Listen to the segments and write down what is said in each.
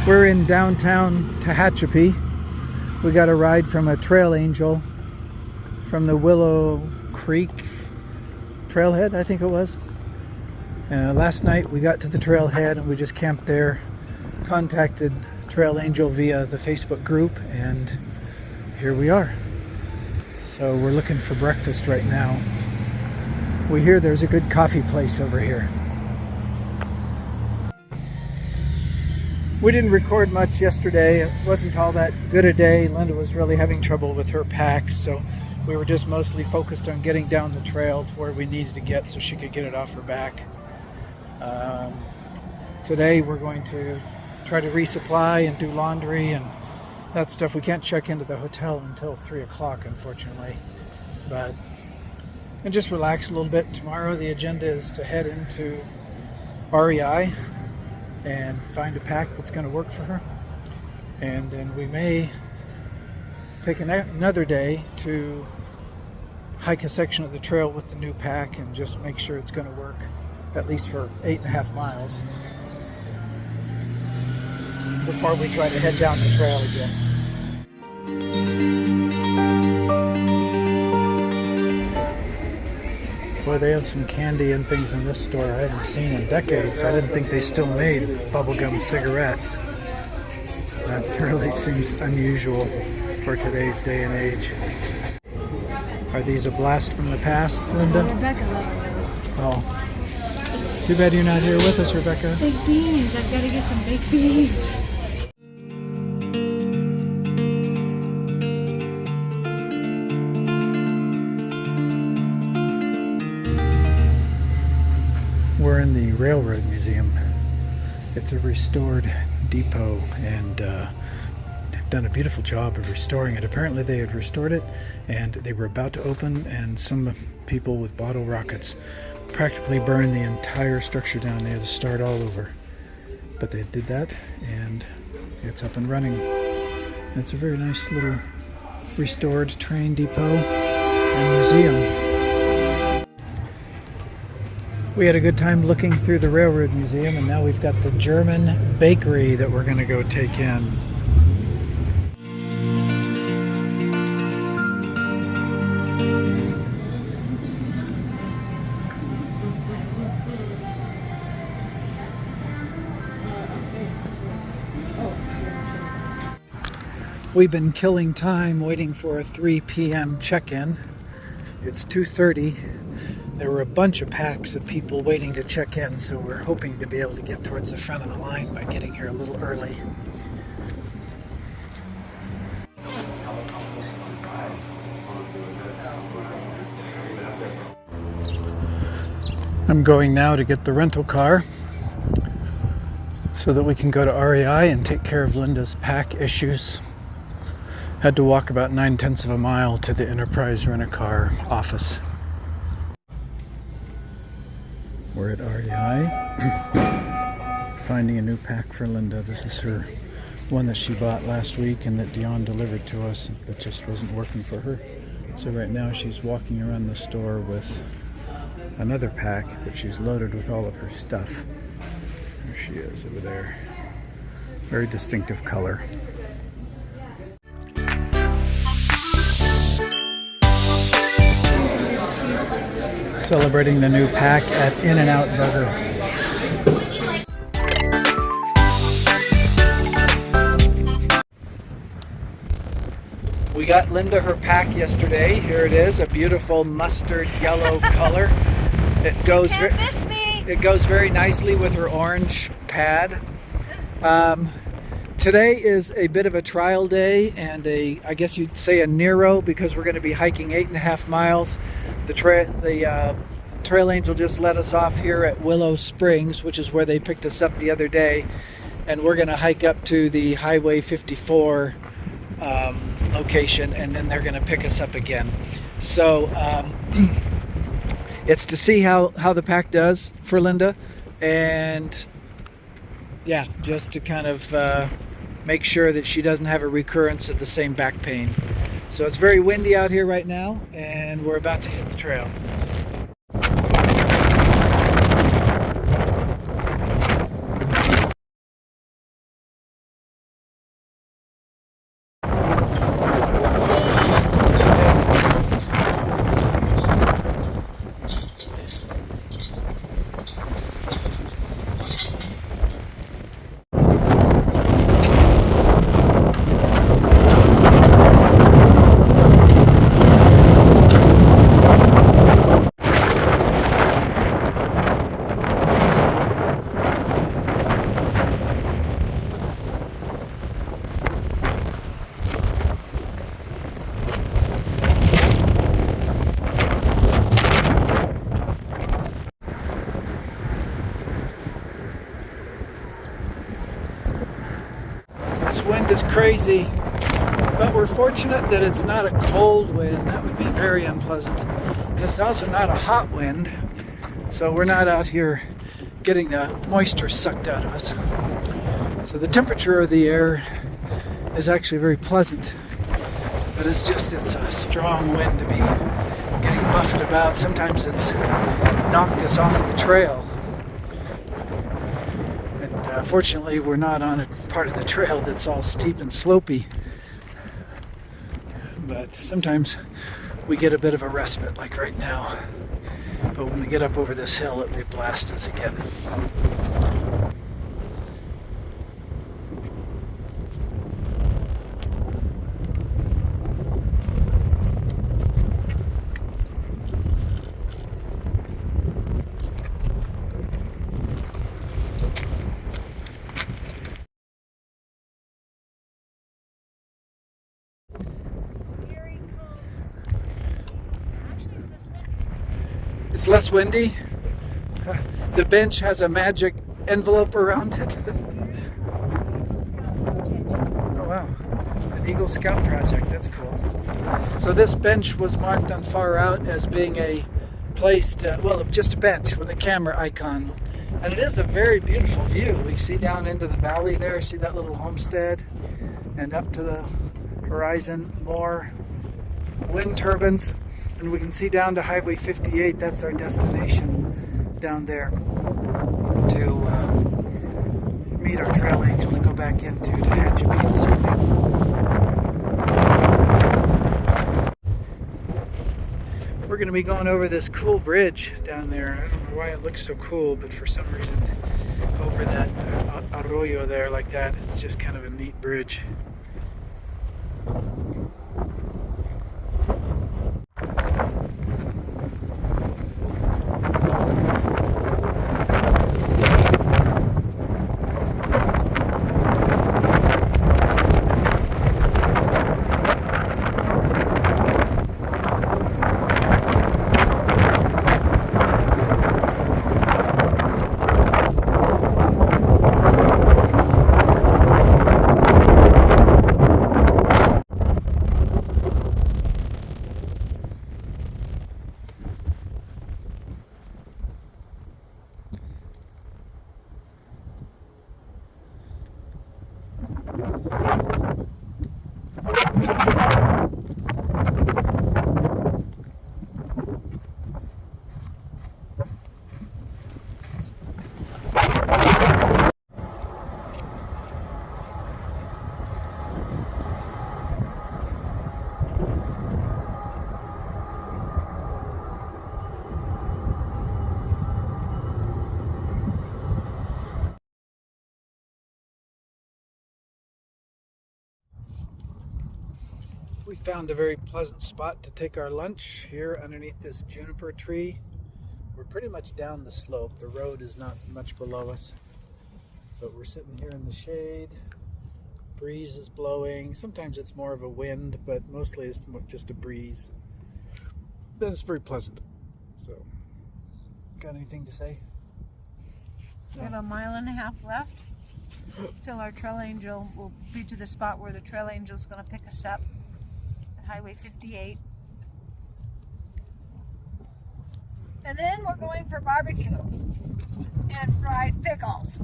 We're in downtown Tehachapi. We got a ride from a trail angel from the Willow Creek trailhead, I think it was. Last night we got to the trailhead and we just camped there, contacted Trail Angel via the Facebook group, and here we are. So we're looking for breakfast right now. We hear there's a good coffee place over here. We didn't record much yesterday. It wasn't all that good a day. Linda was really having trouble with her pack, so we were just mostly focused on getting down the trail to where we needed to get so she could get it off her back. Today we're going to try to resupply and do laundry and that stuff. We can't check into the hotel until 3 o'clock, unfortunately. And just relax a little bit. Tomorrow the agenda is to head into REI and find a pack that's going to work for her. And then we may take another day to hike a section of the trail with the new pack and just make sure it's going to work, at least for 8.5 miles, before we try to head down the trail again. Boy, they have some candy and things in this store I haven't seen in decades. I didn't think they still made bubblegum cigarettes. That really seems unusual for today's day and age. Are these a blast from the past, Linda? Rebecca loves those. Oh. Too bad you're not here with us, Rebecca. Baked beans. I've got to get some baked beans. We're in the Railroad Museum. It's a restored depot, and they've done a beautiful job of restoring it. Apparently they had restored it and they were about to open, and some people with bottle rockets practically burned the entire structure down. They had to start all over. But they did that and it's up and running. And it's a very nice little restored train depot and museum. We had a good time looking through the Railroad Museum, and now we've got the German bakery that we're going to go take in. We've been killing time waiting for a 3 p.m. check-in. It's 2:30. There were a bunch of packs of people waiting to check in, so we're hoping to be able to get towards the front of the line by getting here a little early. I'm going now to get the rental car so that we can go to REI and take care of Linda's pack issues. Had to walk about 9/10 of a mile to the Enterprise Rent-A-Car office. We're at REI, finding a new pack for Linda. This is her one that she bought last week and that Dion delivered to us, but just wasn't working for her. So right now she's walking around the store with another pack that she's loaded with all of her stuff. There she is over there. Very distinctive color. Celebrating the new pack at In-N-Out Burger. We got Linda her pack yesterday. Here it is, a beautiful mustard yellow color. It goes very nicely with her orange pad. Today is a bit of a trial day and I guess you'd say a Nero, because we're going to be hiking 8.5 miles. The Trail Angel just let us off here at Willow Springs, which is where they picked us up the other day, and we're going to hike up to the Highway 54 location, and then they're going to pick us up again. So it's to see how the pack does for Linda, and yeah, just to kind of make sure that she doesn't have a recurrence of the same back pain. So it's very windy out here right now, and we're about to hit the trail. wind is crazy, but we're fortunate that it's not a cold wind. That would be very unpleasant. And it's also not a hot wind, so we're not out here getting the moisture sucked out of us. So the temperature of the air is actually very pleasant, but it's a strong wind to be getting buffeted about. Sometimes it's knocked us off the trail. And fortunately, we're not on a part of the trail that's all steep and slopey. But sometimes we get a bit of a respite, like right now. But when we get up over this hill, it may blast us again. It's less windy. The bench has a magic envelope around it. Oh wow, an Eagle Scout project, that's cool. So this bench was marked on Far Out as being a place to, well, just a bench with a camera icon. And it is a very beautiful view. We see down into the valley there, see that little homestead, and up to the horizon, more wind turbines. And we can see down to Highway 58, that's our destination down there to meet our trail angel and go back into Tehachapi this evening. We're going to be going over this cool bridge down there. I don't know why it looks so cool, but for some reason over that arroyo there like that, it's just kind of a neat bridge. We found a very pleasant spot to take our lunch here underneath this juniper tree. We're pretty much down the slope. The road is not much below us, but we're sitting here in the shade. Breeze is blowing. Sometimes it's more of a wind, but mostly it's just a breeze. Then it's very pleasant. So, got anything to say? We have 1.5 miles left till our trail angel will be to the spot where the trail angel is going to pick us up at Highway 58. And then we're going for barbecue and fried pickles.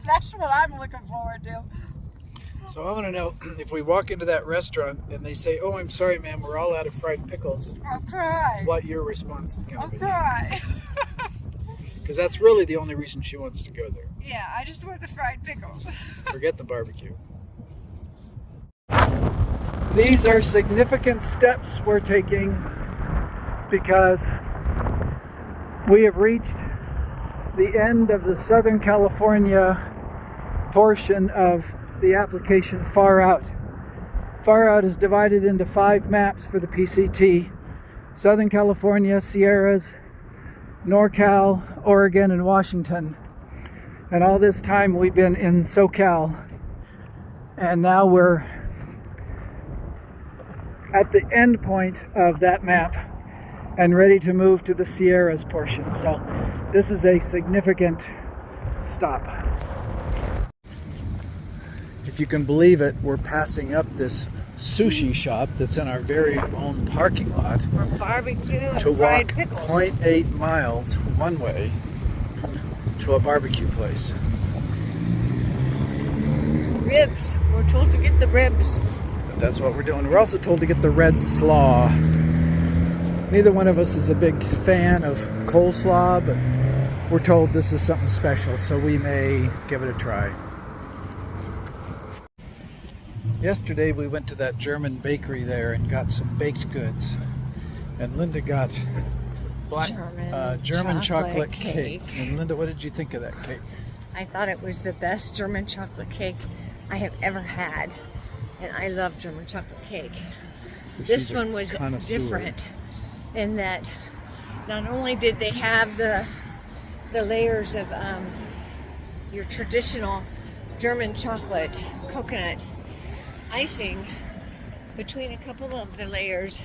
That's what I'm looking forward to. So I want to know, if we walk into that restaurant and they say, "Oh, I'm sorry, ma'am, we're all out of fried pickles," I'll cry. what your response is going to be? I'll cry. Because that's really the only reason she wants to go there. Yeah, I just want the fried pickles. Forget the barbecue. These are significant steps we're taking because we have reached the end of the Southern California portion of the application Far Out. Far Out is divided into 5 maps for the PCT: Southern California, Sierras, NorCal, Oregon, and Washington. And all this time we've been in SoCal, and now we're at the end point of that map and ready to move to the Sierras portion. So this is a significant stop. if you can believe it, we're passing up this sushi shop that's in our very own parking lot For barbecue and to fried walk pickles. 0.8 miles one way to a barbecue place. Ribs. We're told to get the ribs. But that's what we're doing. We're also told to get the red slaw. Neither one of us is a big fan of coleslaw, but we're told this is something special, so we may give it a try. Yesterday we went to that German bakery there and got some baked goods. And Linda got German chocolate cake. And Linda, what did you think of that cake? I thought it was the best German chocolate cake I have ever had. And I love German chocolate cake. So This one was different in that not only did they have the layers of your traditional German chocolate coconut icing, between a couple of the layers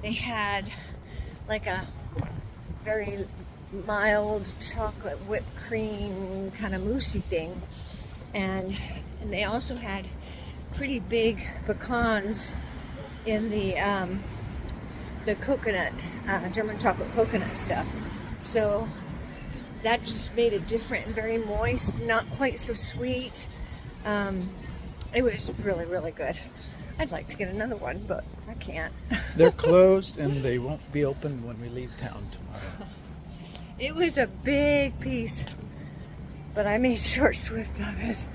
they had like a very mild chocolate whipped cream kind of moussey thing, and they also had pretty big pecans in the coconut German chocolate coconut stuff. So that just made it different and very moist, not quite so sweet. It was really, really good. I'd like to get another one, but I can't. They're closed and they won't be open when we leave town tomorrow. It was a big piece, but I made short swift of it.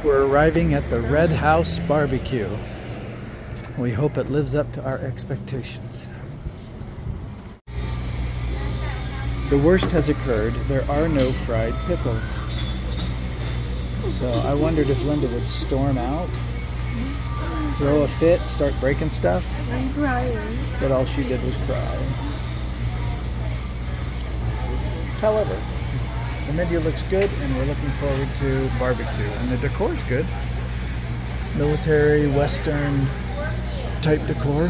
We're arriving at the Red House Barbecue. We hope it lives up to our expectations. The worst has occurred. There are no fried pickles. So I wondered if Linda would storm out, throw a fit, start breaking stuff. I'm crying. But all she did was cry. However, the menu looks good and we're looking forward to barbecue. And the decor's good. Military, Western type decor.